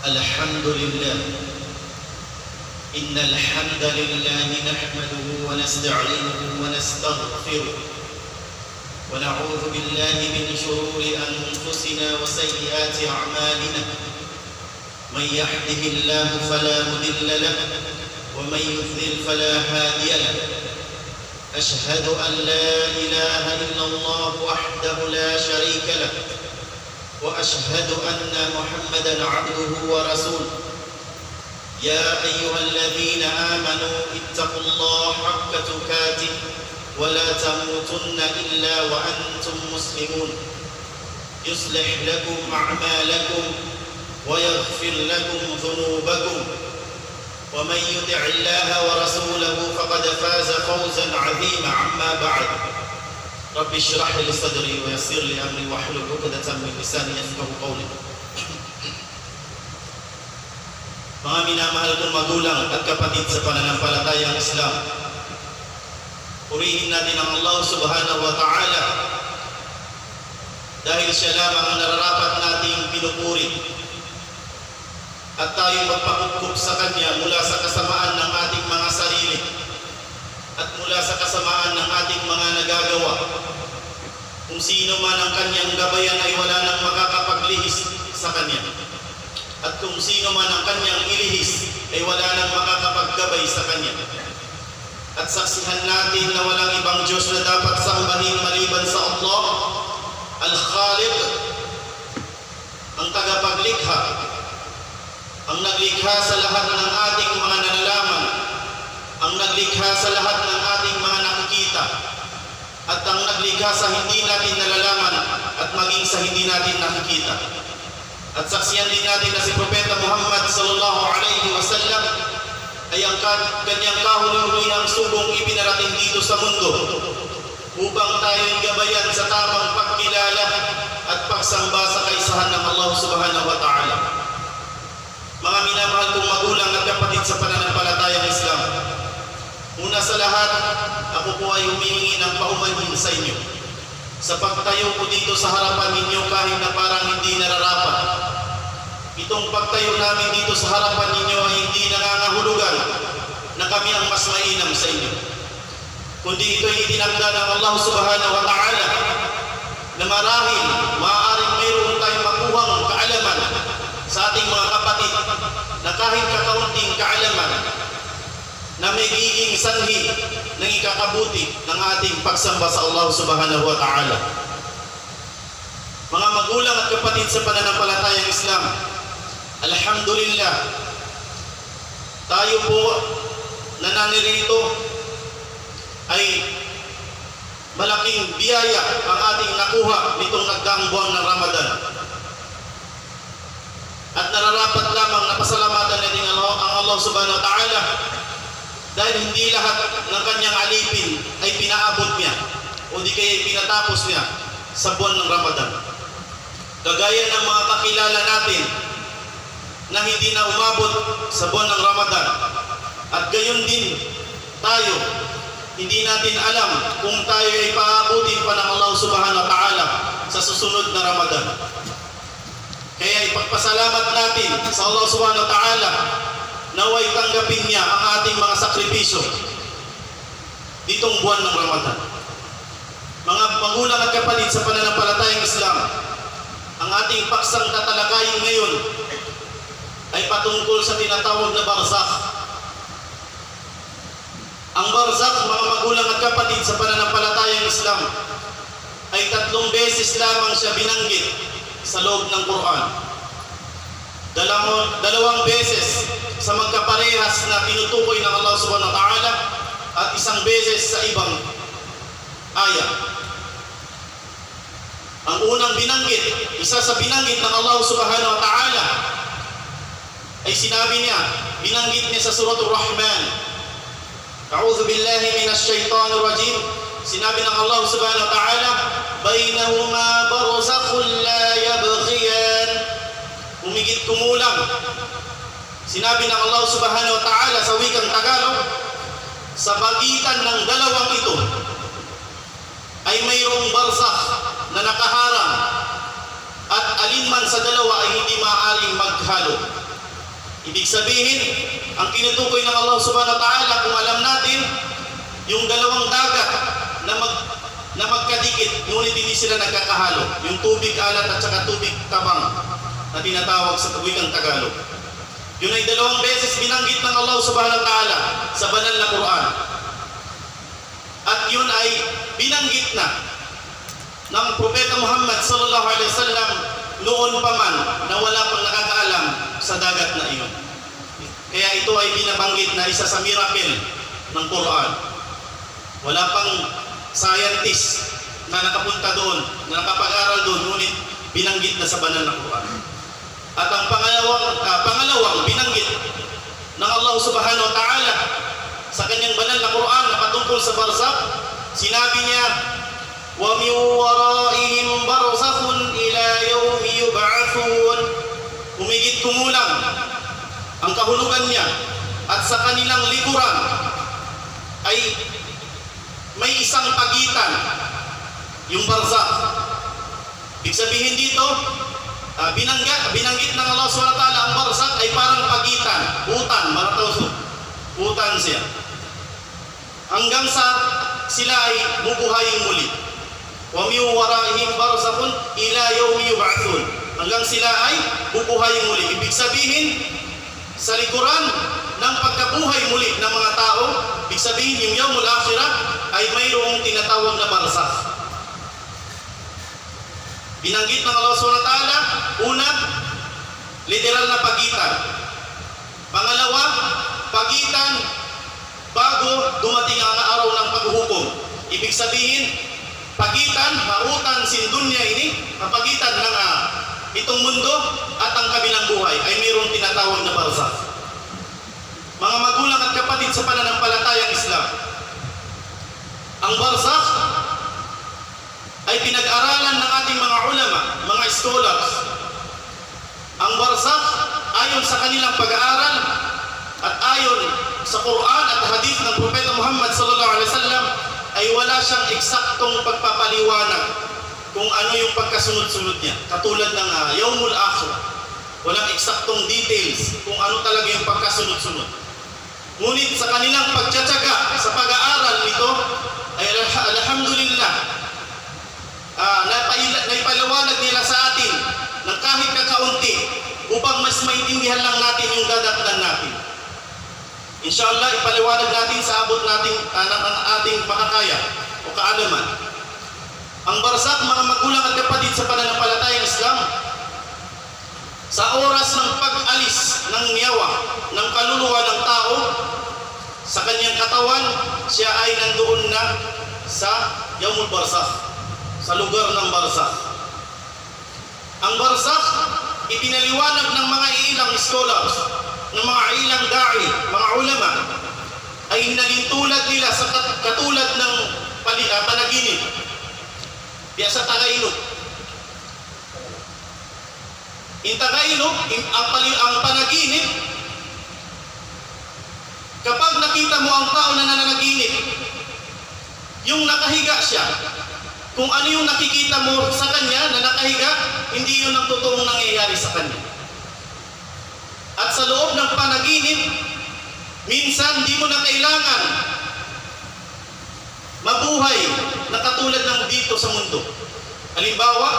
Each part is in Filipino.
الحمد لله. إن الحمد لله نحمده ونستعينه ونستغفره ونعوذ بالله من شرور أنفسنا وسيئات أعمالنا. من يهده الله فلا مضل له ومن يضلل فلا هادي له. أشهد أن لا إله إلا الله وحده لا شريك له وأشهد أن محمدًا عبده ورسوله. يا أيها الذين آمنوا اتقوا الله حق تقاته ولا تموتن إلا وأنتم مسلمون. يصلح لكم أعمالكم ويغفر لكم ذنوبكم ومن يطع الله ورسوله فقد فاز فوزا عظيما. أما بعد رب اشرح لي صدري ويسر لي أمري واحلل عقدة من lisani yafqahu qawli. Mga minamahal kong magulang at kapatid sa pananampalatayang Islam, purihin natin ang Allah subhanahu wa ta'ala dahil siya lamang ang nararapat nating pinupuri, at tayo magpakukup sa Kanya mula sa kasamaan ng ating mga sarili at mula sa kasamaan ng ating mga nagagawa. Kung sino man ang Kanyang gabayan ay wala nang makakapaglihis sa Kanya, at kung sino man ang Kanyang ilihis ay wala nang makakapaggabay sa Kanya. At saksihan natin na walang ibang Diyos na dapat sambahin maliban sa Allah, Al-Khaliq, ang tagapaglikha, ang naglikha sa lahat ng ating mga nalalaman, ang naglikha sa lahat ng ating mga nakikita, at ang naglikha sa hindi natin nalalaman at maging sa hindi natin nakikita. At saksiyan din natin na si Propeta Muhammad sallallahu alaihi wasallam ay ang kanyang kahuli-hulihang subong ipinarating dito sa mundo upang tayo'y gabayan sa tamang pagkilala at pagsamba sa kaisahan ng Allah subhanahu wa ta'ala. Mga minamahal kong magulang at kapatid sa pananampalatayang Islam, una sa lahat, ako po ay humihingi ng paumanhin sa inyo sa pagtayo ko dito sa harapan ninyo kahit na parang hindi nararapat. Itong pagtayo namin dito sa harapan ninyo ay hindi nangangahulugan na kami ang mas mainam sa inyo, kundi ito'y itinakda ng Allah subhanahu wa ta'ala na marahil maaaring mayroon tayong makuhang kaalaman sa ating mga kapatid na kahit kakaunting kaalaman na may giging sanhi ng ikakabuti ng ating pagsamba sa Allah subhanahu wa ta'ala. Mga magulang at kapatid sa pananampalatayang Islam, alhamdulillah, tayo po na nanirito ay malaking biyaya ang ating nakuha nitong nagdaang buwan ng Ramadan. At nararapat lamang na pasalamatan natin ang Allah subhanahu wa ta'ala dahil hindi lahat ng kanyang alipin ay pinaabot niya o di kaya pinatapos niya sa buwan ng Ramadan. Kagaya ng mga kakilala natin na hindi na umabot sa buwan ng Ramadan, at gayon din tayo, hindi natin alam kung tayo ay paabutin pa ng Allah subhanahu wa ta'ala sa susunod na Ramadan. Kaya ipagpasalamat natin sa Allah subhanahu wa ta'ala naway tanggapin niya ang ating mga sakripisyo ditong buwan ng Ramadan. Mga magulang at kapatid sa pananampalatayang Islam, ang ating paksang tatalakayin ngayon ay patungkol sa tinatawag na barzakh. Ang barzakh, mga magulang at kapatid sa pananampalatayang Islam, ay 3 beses lamang siya binanggit sa loob ng Quran. 2 beses sa magkaparehas na tinutukoy ng Allah subhanahu wa ta'ala at 1 beses sa ibang ayat. Ang unang binanggit, isa sa binanggit ng Allah subhanahu wa ta'ala ay sinabi niya, binanggit niya sa Suratul Rahman. A'udhu billahi minash shaitanir rajim. Sinabi ng Allah subhanahu wa ta'ala, bainahuma barzakhun la yabghiyan. Humigit kumulang. Sinabi ng Allah subhanahu wa ta'ala sa wikang Tagalog, sa pagitan ng dalawang ito ay mayroong barzakh na nakaharang at alinman sa dalawa ay hindi maaaring maghalo. Ibig sabihin, ang tinutukoy ng Allah subhanahu wa ta'ala, kung alam natin, yung dalawang dagat na magkadikit, ngunit hindi sila nagkakahalo. Yung tubig alat at saka tubig tabang na tinatawag sa wikang Tagalog. Yun ay dalawang beses binanggit ng Allah subhanahu wa ta'ala sa banal na Quran. At yun ay binanggit na ng Propeta Muhammad sallallahu alaihi wasallam noon pa man na wala pang nakakaalam sa dagat na iyon. Kaya ito ay binabanggit na isa sa miracle ng Quran. Wala pang scientist na nakapunta doon, na nakapag-aral doon, ngunit binanggit na sa banal na Quran. At ang pangalawang binanggit ng Allah subhanahu wa ta'ala sa kanyang banal na Quran na patungkol sa barzakh, sinabi niya, wa min waraihim barzakhun ila yawmi yub'athun. Humigit kumulang ang kahulugan niya, at sa kanilang likuran ay may isang pagitan, yung barzakh. Ibig sabihin dito, binanggit ng Allah SWT ang barzakh ay parang pagitan, hutan, maratawso, hutan siya. Hanggang sa sila ay bubuhayin muli. Wa min waraihim barzakhun ila yawmi yub'athun. Hanggang sila ay bubuhayin muli. Ibig sabihin, sa likuran ng pagkabuhay muli ng mga tao, ibig sabihin yung yawmul akhirah ay mayroong tinatawag na barzakh. Binanggit ng Allah SWT, una, literal na pagitan. Pangalawa, pagitan bago dumating ang araw ng paghuhukom. Ibig sabihin, pagitan, hautan sin dunya ini, pagitan ng itong mundo at ang kabilang buhay ay mayroong tinatawag na barzakh. Mga magulang at kapatid sa pananampalatayang Islam, ang barzakh ay pinag-aralan ng ating mga ulama, mga scholars. Ang barzakh, ayon sa kanilang pag-aaral at ayon sa Quran at hadith ng Propeta Muhammad sallallahu alaihi wasallam, ay wala siyang eksaktong pagpapaliwanag kung ano yung pagkasunod-sunod niya. Katulad ng Yawmul Akhirah, walang eksaktong details kung ano talaga yung pagkasunod-sunod. Ngunit sa kanilang pagtsatsaga sa pag-aaral nito, ay alhamdulillah, naipaliwanag nila sa atin ng kahit kakaunti upang mas maintindihan lang natin yung dadatnan natin. Inshallah, ipaliwanag natin sa abot nating ng ating makakaya o kaalaman. Ang barzakh, mga magulang at kapatid sa pananampalatayang Islam, sa oras ng pag-alis ng niyawa ng kaluluwa ng tao sa kanyang katawan, siya ay nandoon na sa Yawmul Barzakh, sa lugar ng barzakh. Ang barzakh, ipinaliwanag ng mga ilang scholars, ng mga ilang da'i, mga ulama, ay hinalintulad nila sa katulad ng panaginip. Biasa tagailog. In tagailog, ang panaginip, kapag nakita mo ang tao na nananaginip, yung nakahiga siya, kung ano yung nakikita mo sa kanya na nakahiga, hindi yun ang totoong nangyayari sa kanya. At sa loob ng panaginip, minsan di mo na kailangan mabuhay na katulad ng dito sa mundo. Halimbawa,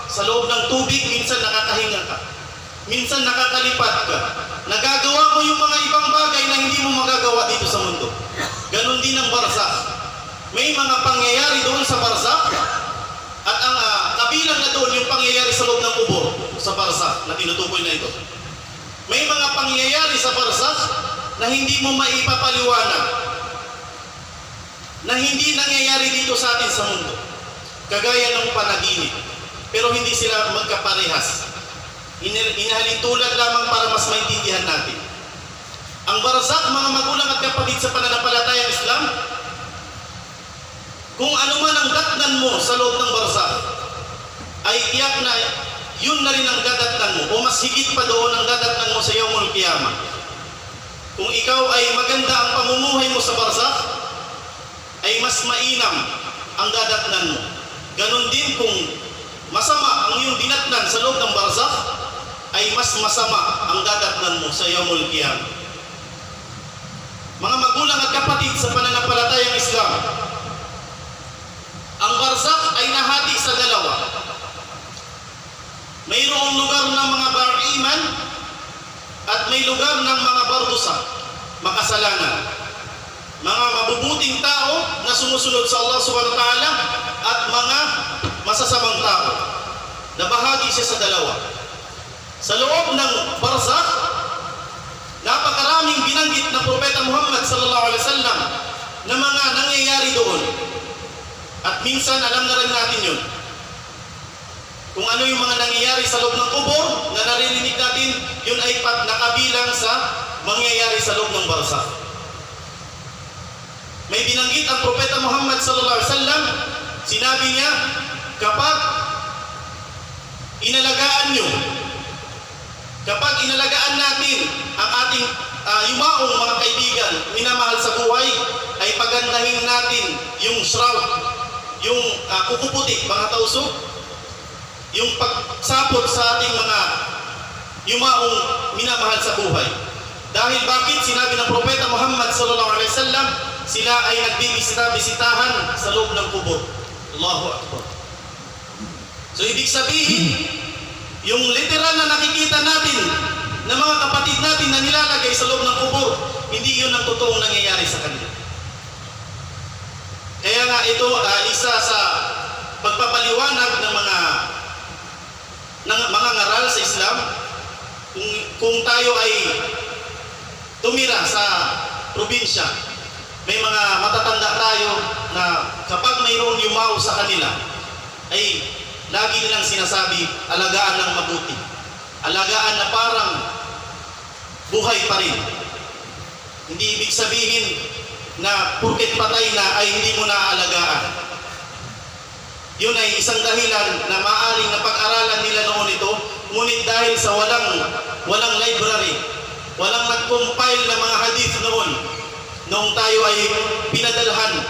sa loob ng tubig, minsan nakakahinga ka. Minsan nakakalipat ka. Nagagawa mo yung mga ibang bagay na hindi mo magagawa dito sa mundo. Ganon din ang barzakh. May mga pangyayari doon sa barzakh, at ang kabilang na doon yung pangyayari sa loob ng kubur, sa barzakh na tinutukoy na ito. May mga pangyayari sa barzakh na hindi mo maipapaliwanag, na hindi nangyayari dito sa atin sa mundo, kagaya ng panaginip, pero hindi sila magkaparehas. Inahalintulad lamang para mas maintindihan natin. Ang barzakh, mga magulang at kapatid sa pananampalatayang Islam, kung ano man ang datnan mo sa loob ng barzakh, ay tiyak na yun na rin ang dadatnan mo, o mas higit pa doon ang dadatnan mo sa Yawmul Qiyamah. Kung ikaw ay maganda ang pamumuhay mo sa barzakh, ay mas mainam ang dadatnan mo. Ganon din kung masama ang iyong dinatnan sa loob ng barzakh, ay mas masama ang dadatnan mo sa yaumul qiyamah. Mga magulang at kapatid sa pananampalatayang Islam, ang barzakh ay nahati sa dalawa. Mayroong lugar ng mga bariman at may lugar ng mga bardusa, makasalanan. Mga mabubuting tao na sumusunod sa Allah subhanahu wa ta'ala at mga masasamang tao. Nabahagi siya sa dalawa. Sa loob ng barzakh, napakaraming binanggit ng Propeta Muhammad sallallahu alaihi wasallam na mga nangyayari doon. At minsan alam na rin natin yun. Kung ano yung mga nangyayari sa loob ng kubur na naririnig natin, yun ay nakabilang sa mangyayari sa loob ng barzakh. May binanggit ang Propeta Muhammad sallallahu alaihi wasallam, sinabi niya, kapag inalagaan natin ang ating yumaong mga kaibigan, minamahal sa buhay, ay pagandahin natin yung shroud, yung kukuputi, mga tausok, yung pagsapot sa ating mga yumaong minamahal sa buhay. Dahil bakit? Sinabi ng Propeta Muhammad sallallahu alaihi wasallam, sila ay nagbibisita-bisitahan sa loob ng kubur. Allahu Akbar. So ibig sabihin, yung literal na nakikita natin na mga kapatid natin na nilalagay sa loob ng kubur, hindi yun ang totoong nangyayari sa kanila. Kaya nga ito isa sa pagpapaliwanag ng mga ngaral sa Islam. Kung tayo ay tumira sa probinsya, may mga matatanda tayo na kapag mayroong yumaw sa kanila, ay lagi nilang sinasabi, alagaan ng mabuti. Alagaan na parang buhay pa rin. Hindi ibig sabihin na purket patay na ay hindi mo naaalagaan. Yun ay isang dahilan na maaaring napag-aralan nila noon ito, ngunit dahil sa walang library, walang nag-compile na mga hadith noong tayo ay pinadalhan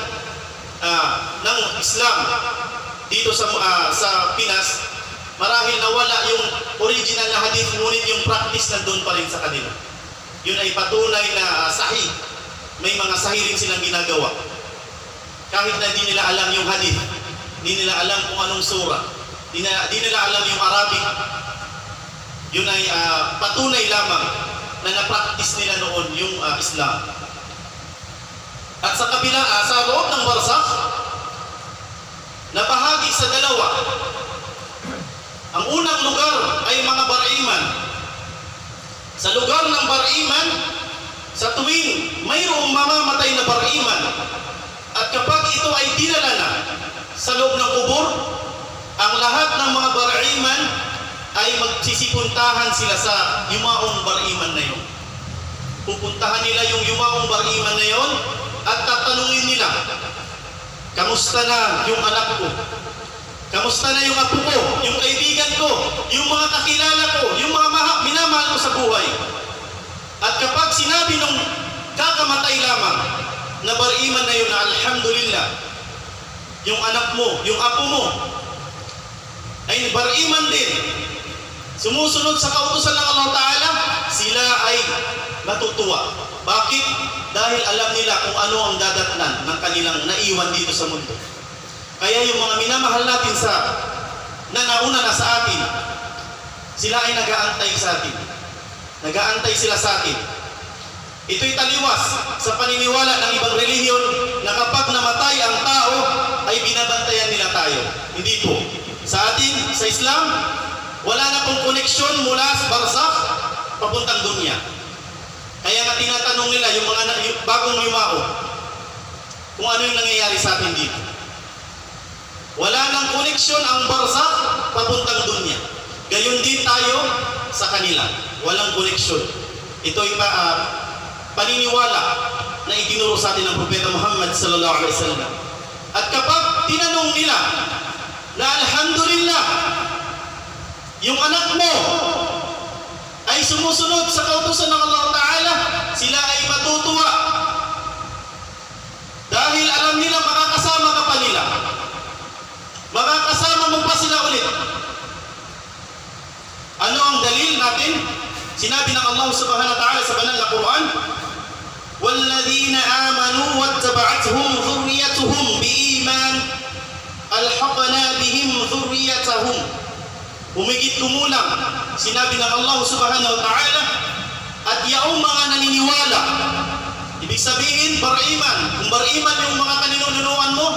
ng Islam dito sa Pinas, marahil nawala yung original na hadith, ngunit yung practice nandun pa rin sa kanila. Yun ay patunay na sahih. May mga sahih rin silang ginagawa. Kahit na di nila alam yung hadith, di nila alam kung anong surah, di nila alam yung Arabic, yun ay patunay lamang na na-practice nila noon yung Islam. At sa kabila, sa loob ng barzakh, nabahagi sa dalawa. Ang unang lugar ay mga bariman. Sa lugar ng bariman, sa tuwing mayroong mamamatay na bariman, at kapag ito ay dinala na sa loob ng kubur, ang lahat ng mga bariman ay magsisipuntahan sila sa yumaong bariman na yun. Pupuntahan nila yung yumaong bariman na yun at tatanungin nila, kamusta na yung anak ko? Kamusta na yung apo ko? Yung kaibigan ko? Yung mga kakilala ko? Yung mga minamahal ko sa buhay? At kapag sinabi nung kakamatay lamang na bariman na yun na alhamdulillah, yung anak mo, yung apo mo ay bariman din, sumusunod sa kautusan ng Allah Ta'ala, sila ay matutuwa. Bakit? Dahil alam nila kung ano ang dadatnan ng kanilang naiwan dito sa mundo. Kaya yung mga minamahal natin na nauna na sa atin, sila ay nag-aantay sa atin. Nag-aantay sila sa atin. Ito'y taliwas sa paniniwala ng ibang relihiyon na kapag namatay ang tao, ay binabantayan nila tayo. Hindi po. Sa atin, sa Islam, wala na pong koneksyon mula sa barzakh papuntang dunya. Kaya nga tinatanong nila yung bagong yumao kung ano yung nangyayari sa atin dito. Wala nang koneksyon ang barzakh papuntang dunya. Gayon din tayo sa kanila. Walang koneksyon. Ito'y paniniwala na itinuro sa atin ng Propeta Muhammad sallallahu alaihi wasallam. At kapag tinanong nila na alhamdulillah, yung anak mo ay sumusunod sa kautusan ng Allah Ta'ala, sila ay matutuwa. Dahil alam nila makakasama ka pa nila. Makakasama mo pa sila ulit. Ano ang dalil natin Sinabi ng Allah subhanahu wa ta'ala sa banal na Quran, وَالَّذِينَ آمَنُوا وَاتَّبَعَتْهُمْ ذُرِّيَّتُهُمْ بِإِيمَانٍ أَلْحَقْنَا بِهِمْ ذُرِّيَّتَهُمْ. Humigit kumulang, sinabi ng Allah subhanahu wa ta'ala, at yaong mga naniniwala. Ibig sabihin, bariman. Kung bariman yung mga kaninunuan mo,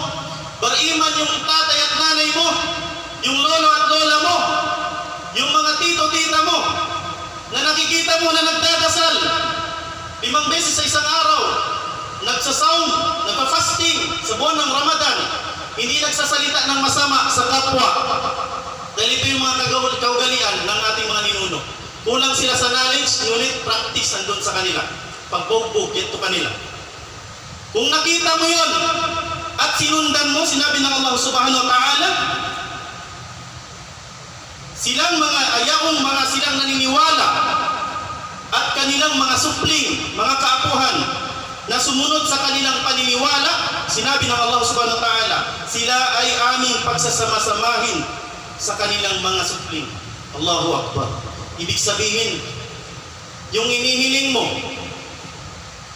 bariman yung tatay at nanay mo, yung lolo at lola mo, yung mga tito-tita mo, na nakikita mo na nagdadasal 5 beses sa isang araw, nagsasaum, nagpa-fasting sa buwan ng Ramadan, hindi nagsasalita ng masama sa kapwa. Dahil ito yung mga kaugalian ng ating mga ninuno. Kulang sila sa knowledge, ngunit practice nandun sa kanila. Pagbugbog, ito kanila. Kung nakita mo yun, at sinundan mo, sinabi ng Allah subhanahu wa ta'ala, silang mga ayaong mga silang naniniwala at kanilang mga supling, mga kaapuhan na sumunod sa kanilang paniniwala, sinabi ng Allah subhanahu wa ta'ala, sila ay aming pagsasama-samahin sa kanilang mga supling. Allahu Akbar. Ibig sabihin, yung inihiling mo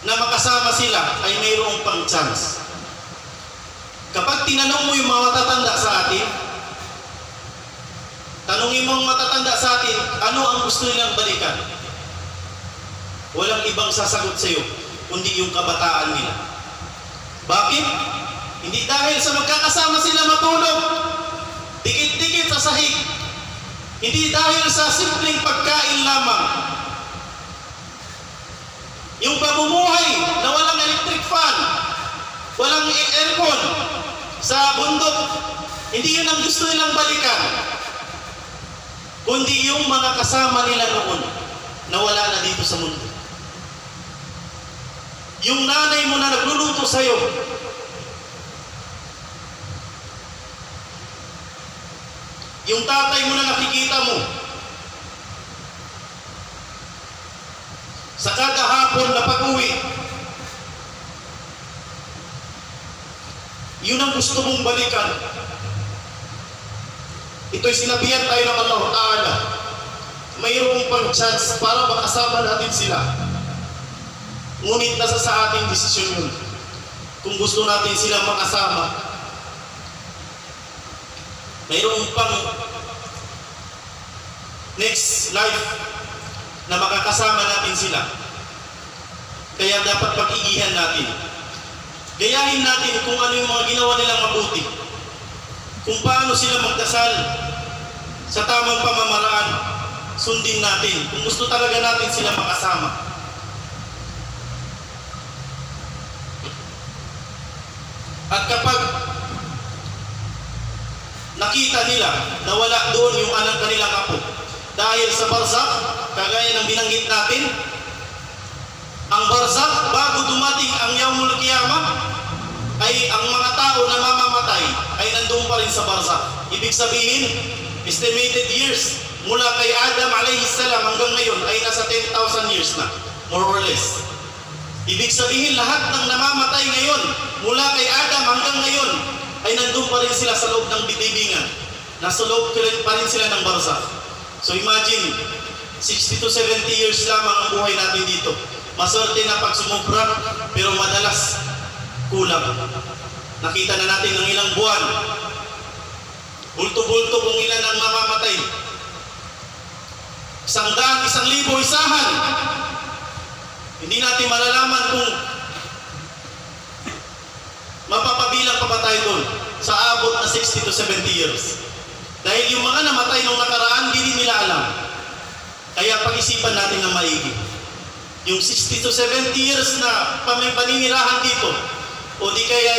na makasama sila ay mayroong pang chance. Kapag tinanong mo yung mga matatanda sa atin, tanungin mo ang matatanda sa atin, ano ang gusto nilang balikan? Walang ibang sasagot sa iyo, kundi yung kabataan nila. Bakit? Hindi dahil sa magkakasama sila matulog, dikit-dikit sa sahig. Hindi dahil sa simpleng pagkain lamang. Yung pamumuhay na walang electric fan, walang aircon sa bundok, hindi yun ang gusto nilang balikan, kundi yung mga kasama nila noon na wala na dito sa mundo. Yung nanay mo na nagluluto sa'yo, yung tatay mo na nakikita mo, sa kada hapon na pag-uwi, yun ang gusto mong balikan. Ito'y sinabihan tayo ng Allah Ta'ala, mayroong pang chance para makasama natin sila. Ngunit nasa sa ating desisyon yun. Kung gusto natin silang makasama, mayroong pang next life na makakasama natin sila. Kaya dapat pag-igihan natin. Gayahin natin kung ano yung mga ginawa nilang mabuti. Kung paano sila magdasal sa tamang pamamaraan, sundin natin. Kung gusto talaga natin sila makasama. At kapag nakita nila na wala doon yung anak kanilang apo, dahil sa barzakh, kagaya ng binanggit natin, ang barzakh, bago dumating ang yaumul qiyamah, ay ang mga tao na mamamatay ay nandoon pa rin sa barzakh. Ibig sabihin, estimated years mula kay Adam alayhi salam hanggang ngayon ay nasa 10,000 years na, more or less. Ibig sabihin, lahat ng namamatay ngayon mula kay Adam hanggang ngayon ay nandoon pa rin sila sa loob ng bitibingan. Nasa loob pa rin sila ng barzakh. So imagine, 60 to 70 years lamang ang buhay natin dito. Maswerte na pag sumubra, pero madalas kulang. Nakita na natin ng ilang buwan, bulto-bulto kung ilan ang mamamatay. 100, 1,000, isahan. Hindi natin malalaman kung mapapabilang pa ba tayo doon sa abot na 60 to 70 years. Dahil yung mga namatay nung nakaraan, hindi nila alam. Kaya pag-isipan natin ng maigi. Yung 60 to 70 years na paninirahan dito, o di kaya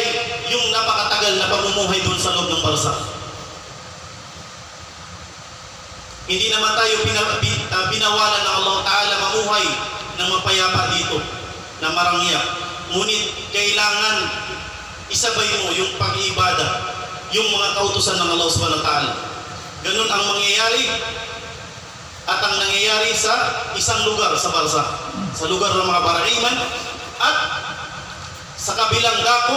yung napakatagal na pamumuhay doon sa loob ng barzakh. Hindi naman tayo binawalan ng Allah Ta'ala mamuhay ng mapayapa dito, na marangya. Ngunit kailangan isabay mo yung pag-iibada, yung mga kautusan ng Allah Subhanahu wa Ta'ala. Ganun ang mangyayari at ang nangyayari sa isang lugar sa barzakh, sa lugar ng mga bariman, at sa kabilang dako,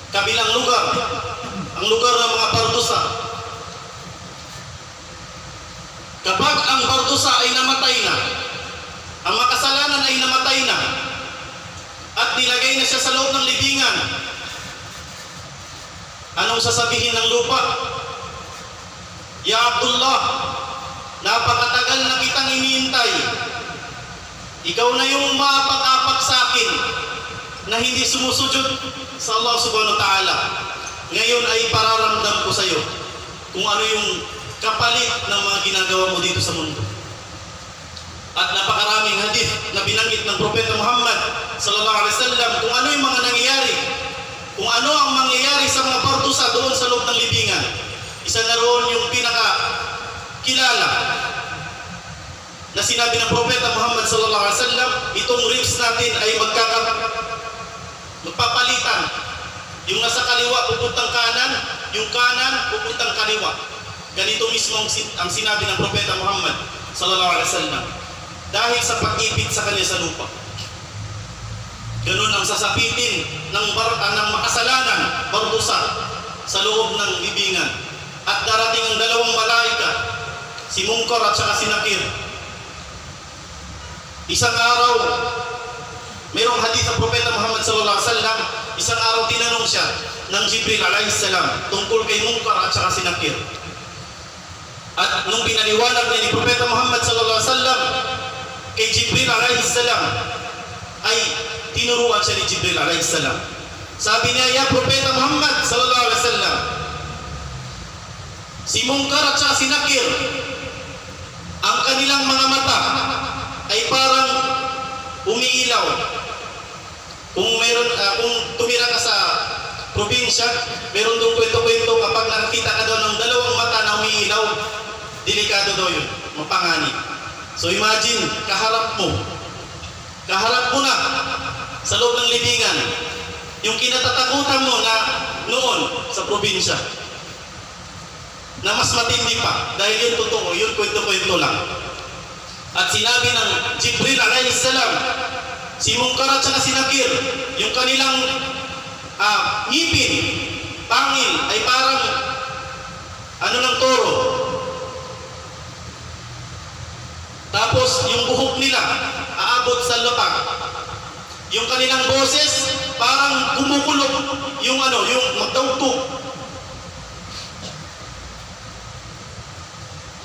kabilang lugar, ang lugar ng mga pardusa, Kapag ang bardusa ay namatay na, ang makasalanan ay namatay na, at nilagay na siya sa loob ng libingan, anong sasabihin ng lupa? Ya Abdullah, napakatagal na kitang iniintay. Ikaw na yung maapak-apak sa akin na hindi sumusujud sa Allah subhanahu wa ta'ala. Ngayon ay pararamdam ko sa iyo kung ano yung kapalit ng mga ginagawa mo dito sa mundo. At napakaraming hadith na binanggit ng Propeta Muhammad sallallahu alaihi wasallam kung ano yung mga nangyayari, kung ano ang mangyayari sa mga bardusa doon sa loob ng libingan. Isa na roon yung pinaka-kilala na sinabi ng Propeta Muhammad sallallahu alaihi wasallam, itong ribs natin ay magpapalitan. Yung nasa kaliwa pupuntang kanan, yung kanan pupuntang kaliwa. Ganito mismo ang sinabi ng Propeta Muhammad sallallahu alaihi wasallam. Dahil sa pag-ipit sa kanya sa lupa. Ganun ang sasapitin ng makasalanan, bardusa, sa loob ng libingan. At darating ang dalawang malaika, si Munkar at saka si Nakir. Isang araw, mayroong hadith ng Propeta Muhammad sallallahu alaihi wasallam, isang araw tinanong siya ng Jibril alaihi salam tungkol kay Munkar at saka si Nakir. At nung pinaliwanag niya ni Propeta Muhammad sallallahu alaihi wasallam kay Jibril alaihi salam, ay tinuruan siya ni Jibril alaihi salam. Sabi niya, ya Propeta Muhammad sallallahu alaihi wasallam, si Munkar at saka si Nakir, ang kanilang mga mata ay parang umiilaw. Kung tumira ka sa probinsya, meron doon kwento-kwento kapag nakakita ka daw ng dalawang mata na umiilaw, delikado daw yun, mapanganib. So imagine, kaharap mo na sa loob ng libingan yung kinatatakutan mo na noon sa probinsya, na mas matindi pa dahil yun totoo, yun kwento-kwento lang. At sinabi ng Jibril alayhi salam, si Munkar at saka si Nakir, yung kanilang ngipin, pangil ay parang ng toro. Tapos yung buhok nila aabot sa lapag. Yung kanilang boses parang kumukulog, yung magdaugtog.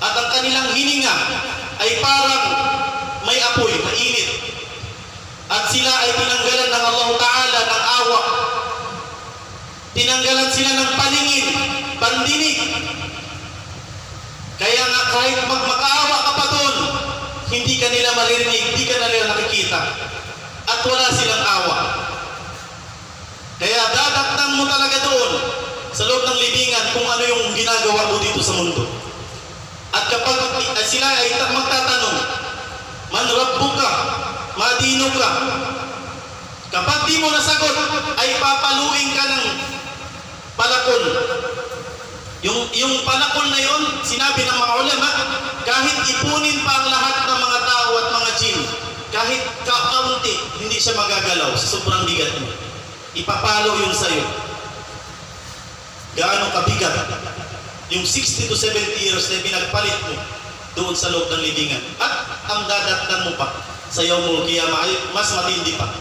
At ang kanilang hininga ay parang may apoy, mainit. At sila ay tinanggalan ng Allah Ta'ala ng awa. Tinanggalan sila ng paningin, pandinig. Kaya nga kahit magmakaawa ka pa doon, hindi ka nila maririnig, hindi ka nila nakikita. At wala silang awa. Kaya dadaktan mo talaga doon sa loob ng libingan kung ano yung ginagawa mo dito sa mundo. At kapag sila ay magtatanong, man rabbuka, madinuka, kapag di mo nasagot, ay papaluin ka ng palakol. Yung palakol na yon, sinabi ng mga ulama, kahit ipunin pa ang lahat ng mga tao at mga jinn, kahit kakaunti, hindi siya magagalaw sa sobrang bigat mo. Ipapalo yun sa'yo. Gaano kabigat? Yung 60 to 70 years na pinagpalit mo doon sa loob ng libingan. At ang dadatnan mo pa sa Yawmul Qiyamah ay mas matindi pa.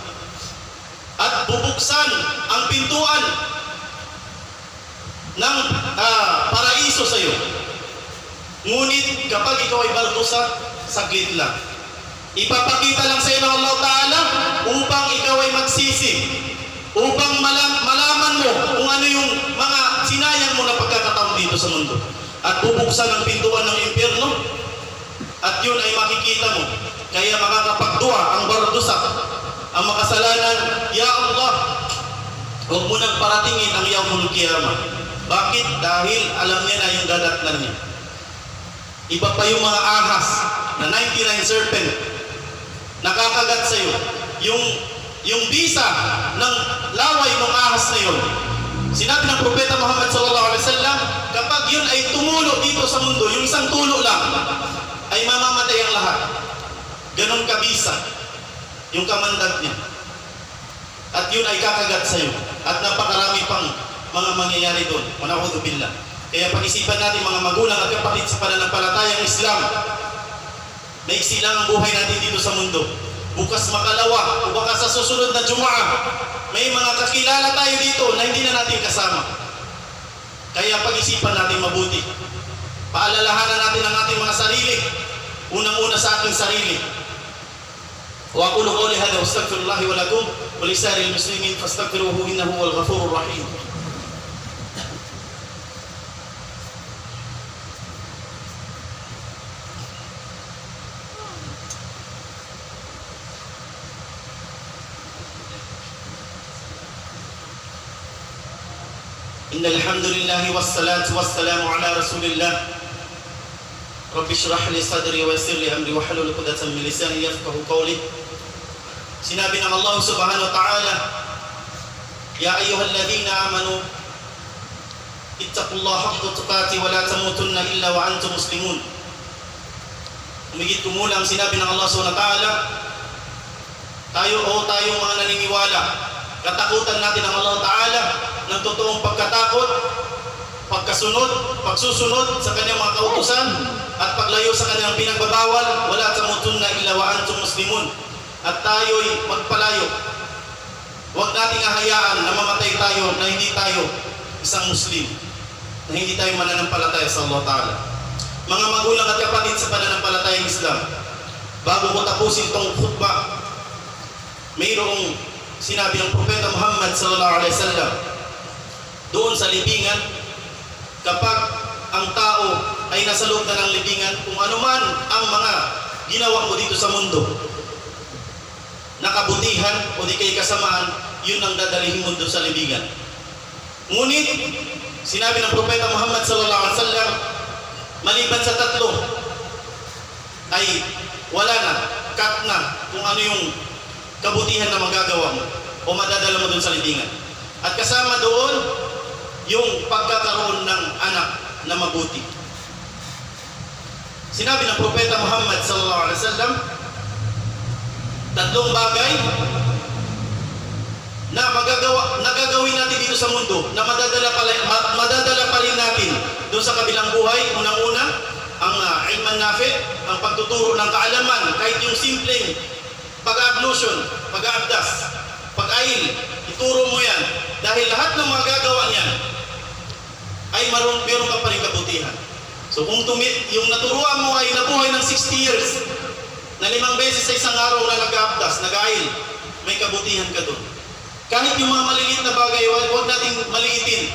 At bubuksan ang pintuan ng paraiso sa iyo. Ngunit kapag ikaw ay bardusa, saglit lang. Ipapakita lang sa iyo ng Allah Ta'ala upang ikaw ay magsisi, upang malaman mo kung ano yung mga sinayang mo na pagkakataon dito sa mundo. At bubuksan ang pintuan ng impyerno, at yun ay makikita mo. Kaya makakapagdua ang bardusa, ang makasalanan, ya Allah, huwag mo nang paratingin ang Yawmul Qiyamah. Bakit? Dahil alam niya na yung dadatnan niya. Iba pa yung mga ahas na 99 serpent nakakagat sa iyo. Yung bisa ng laway ng ahas na yun. Sinabi ng Propeta Muhammad sallallahu alaihi wasallam, kapag yun ay tumulo dito sa mundo, yung isang tulo lang, ay mamamatay ang lahat. Ganon kabisa yung kamandag niya. At yun ay kakagat sa iyo. At napakarami pang mga mangyayari doon. Wa na'udhu billah. Kaya pag-isipan natin mga magulang at kapatid sa pananampalatayang Islam, maiksi lang ang buhay natin dito sa mundo. Bukas makalawa o baka sa susunod na Jumaa, may mga kakilala tayo dito na hindi na natin kasama. Kaya pag-isipan natin mabuti. Paalalahanan natin ang ating mga sarili. Unang-una sa ating sarili. Wa aqulu qawli hadha wa astaghfirullahi wa lakum wa lisa'iril muslimin fastaghfiruhu innahu huwal ghafurur rahim. إن الحمد لله والصلاة والسلام على رسول الله رب اشرح لي صدري ويسر لي أمري واحلل عقدة من لساني يفقهوا قولي. Sinabi ng Allah subhanahu wa ta'ala, Ya ayyuhalladhina amanu ittaqullaha haqqa tuqatih wa la tamutunna illa wa antum muslimun. Umigit kumulang sinabi ng Allah subhanahu wa ta'ala, tayong mga naniniwala, katakutan natin ang Allah ta'ala ng totoong pagkatakot, pagsusunod sa kanyang mga kautusan at paglayo sa kanyang pinagbabawal. Wala tamutunna illa wa antum muslimun. At tayo'y magpalayo. Huwag nating hahayaan na mamatay tayo na hindi tayo isang Muslim, na hindi tayo mananampalataya sa Allah Ta'ala. Mga magulang at kapatid sa pananampalatayang Islam, bago ko tapusin itong khutbah, mayroong sinabi ng Propeta Muhammad sallallahu alaihi wasallam doon sa libingan, kapag ang tao ay nasa loob na ng libingan, kung anuman ang mga ginawa mo dito sa mundo, nakabutihan o di kay kasamaan, yun ang dadalhin mo doon sa libingan. Ngunit, sinabi ng Propeta Muhammad sallallahu alaihi wasallam, maliban sa tatlo, ay wala na, cut na kung ano yung kabutihan na magagawa mo o madadala mo doon sa libingan. At kasama doon, yung pagkakaroon ng anak na mabuti. Sinabi ng Propeta Muhammad sallallahu alaihi wasallam, tatlong bagay na nagagawin natin dito sa mundo na madadala pa rin natin doon sa kabilang buhay. Unang-una, ang ilman nafi, ang pagtuturo ng kaalaman, kahit yung simpleng pag-ablution, pag-aabdas, pag-ail, ituro mo yan. Dahil lahat ng magagawa niyan ay meron ka pa rin kabutihan. So kung yung naturuan mo ay nabuhay ng 60 years, na 5 beses sa isang araw na nag-aabdas, nag-ail, may kabutihan ka doon. Kahit yung mga maliliit na bagay, huwag nating maliitin.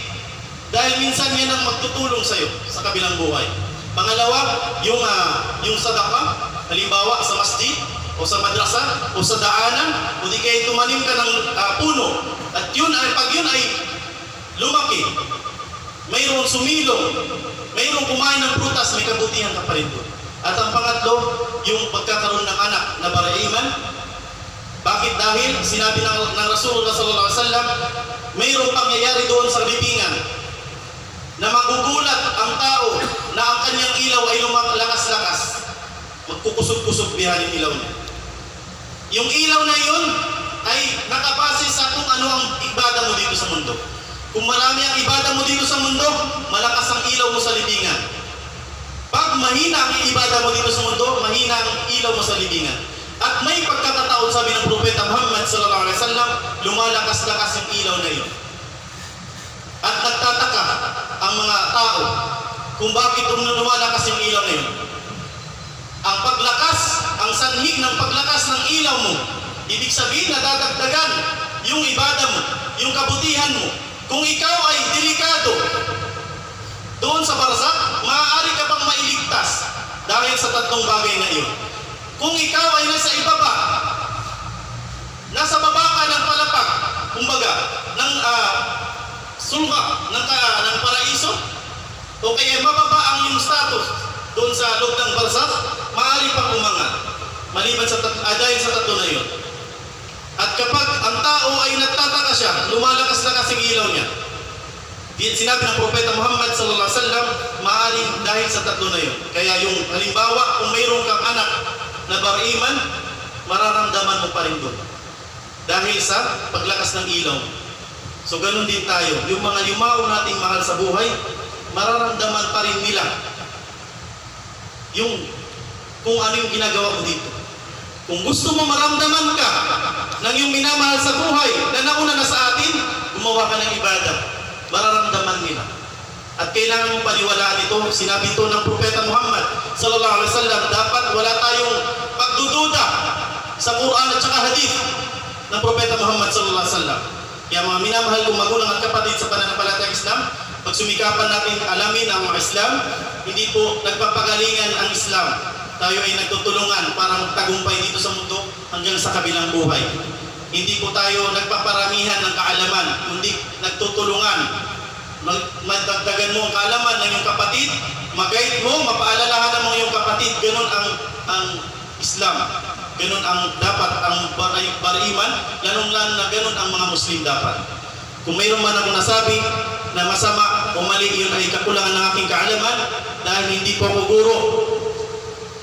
Dahil minsan yan ang magtutulong sa'yo sa kabilang buhay. Pangalawa, yung sadaka, halimbawa sa masjid, o sa madrasa, o sa daanan, o di kayo tumanim ka ng puno. At pag yun ay lumaki, mayroong sumilong, mayroong kumain ng prutas, may kabutihan ka pa rin doon. At ang pangatlo, yung pagkakaroon ng anak na baraiman. Bakit? Dahil sinabi ng Rasulullah sallallahu alaihi wasallam, mayroong pangyayari doon sa libingan na magugulat ang tao na ang kanyang ilaw ay lumalakas-lakas. Magkukusog-kusog bihan yung ilaw niya. Yung ilaw na yun ay nakabase sa kung ano ang ibada mo dito sa mundo. Kung marami ang ibada mo dito sa mundo, malakas ang ilaw mo sa libingan. Pag mahina ang ibada mo dito sa mundo, mahina ang ilaw mo sa libingan. At may pagkakataon, sabi ng Propeta Muhammad sallallahu alaihi wasallam, lumalakas-lakas yung ilaw na yun. At nagtataka ang mga tao kung bakit lumalakas yung ilaw na yun. Ang paglakas, ang sanhi ng paglakas ng ilaw mo, ibig sabihin na dadagdagan yung ibada mo, yung kabutihan mo. Kung ikaw ay delikado doon sa barzakh, maaari ka pang mailigtas dahil sa tatlong bagay na iyon. Kung ikaw ay nasa ibaba, nasa baba ka ng palapag, kumbaga, ng sulha, ng paraiso, o kaya mababa ang iyong status doon sa loob ng barzakh, maaari pang umangat. Maliban dahil sa tatlo na iyon. At kapag ang tao ay nagtataka siya, lumalakas-lakas ang ilaw niya. Sinabi ng Propeta Muhammad sallallahu alaihi wasallam, maaaring dahil sa tatlo na yun. Kaya yung halimbawa, kung mayroon kang anak na bariman, mararamdaman mo pa rin doon. Dahil sa paglakas ng ilaw. So ganun din tayo. Yung mga yumao nating mahal sa buhay, mararamdaman pa rin nila yung kung ano yung ginagawa ko dito. Kung gusto mo maramdaman ka ng yung minamahal sa buhay na nauna na sa atin, gumawa ka ng ibada. Mararamdaman nila. At kailangan mong paniwalaan ito. Sinabi ito ng Propeta Muhammad sallallahu alaihi wasallam, dapat wala tayong pagdududa sa Quran at saka hadith ng Propeta Muhammad sallallahu alaihi wasallam. Kaya mga minamahal kong magulang at kapatid sa pananampalatayang Islam, pagsumikapan natin alamin ang mga Islam, hindi po nagpapagalingan ang Islam. Tayo ay nagtutulungan para magtagumpay dito sa mundo hanggang sa kabilang buhay. Hindi po tayo nagpaparamihan ng kaalaman, kundi nagtutulungan. Magdagdagan mo ang kaalaman ng iyong kapatid, mag-guide mo, mapaalalahanan mo iyong kapatid. Ganun ang Islam. Ganun ang dapat ang bariman, lalong-lalo na ganun ang mga Muslim dapat. Kung mayroon man akong nasabi na masama o mali, yun ay kakulangan ng aking kaalaman dahil hindi po ako guro.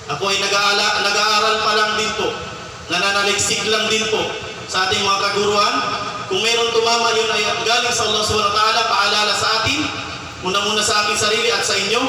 Ako ay nag-aaral pa lang din po, nananaliksik lang din po sa ating mga kaguruan. Kung mayroon tumama, yun ay galing sa Allah subhanahu wa ta'ala, paalala sa atin, muna sa aking sarili at sa inyo.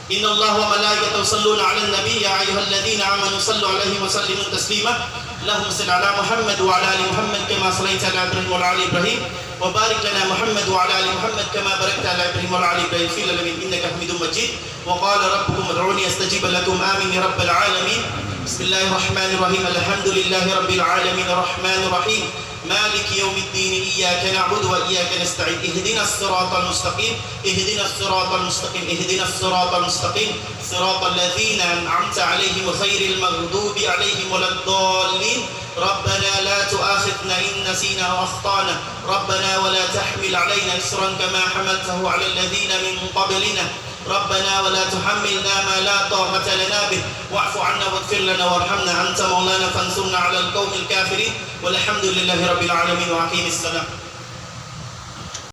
Inna Allah wa malaikatahu yusalluna 'alan nabiy ya ayyuhalladhina amanu sallu 'alaihi wa sallimu taslima. Allahumma salli 'ala Muhammad wa 'ala ali Muhammad kama sallaita 'ala Ibrahim wa 'ala ali Ibrahim wa barik lana Muhammad wa 'ala ali Muhammad kama barakta 'ala Ibrahim wa 'ala ali Ibrahim fil alamin innaka Hamidum Majid. Wa qala rabbukum ud'uni astajib lakum amin ya rabbal alamin. Bismillahirrahmanirrahim. Alhamdulillahi rabbil alamin arrahmanir rahim. مالك يوم الدين إياك نعبد وإياك نستعين اهدنا الصراط المستقيم اهدنا الصراط المستقيم اهدنا الصراط المستقيم صراط الذين أنعمت عليهم غير المغضوب عليهم ولا الضالين ربنا لا تؤاخذنا إن نسينا أو أخطأنا ربنا ولا تحمل علينا إصرا كما حملته على الذين من قبلنا ربنا ولا تحملنا ما لا طاقة لنا به واعف عنا واغفر لنا وارحمنا أنت مولانا فانصرنا على القوم الكافرين والحمد لله رب العالمين وأقيم السلام.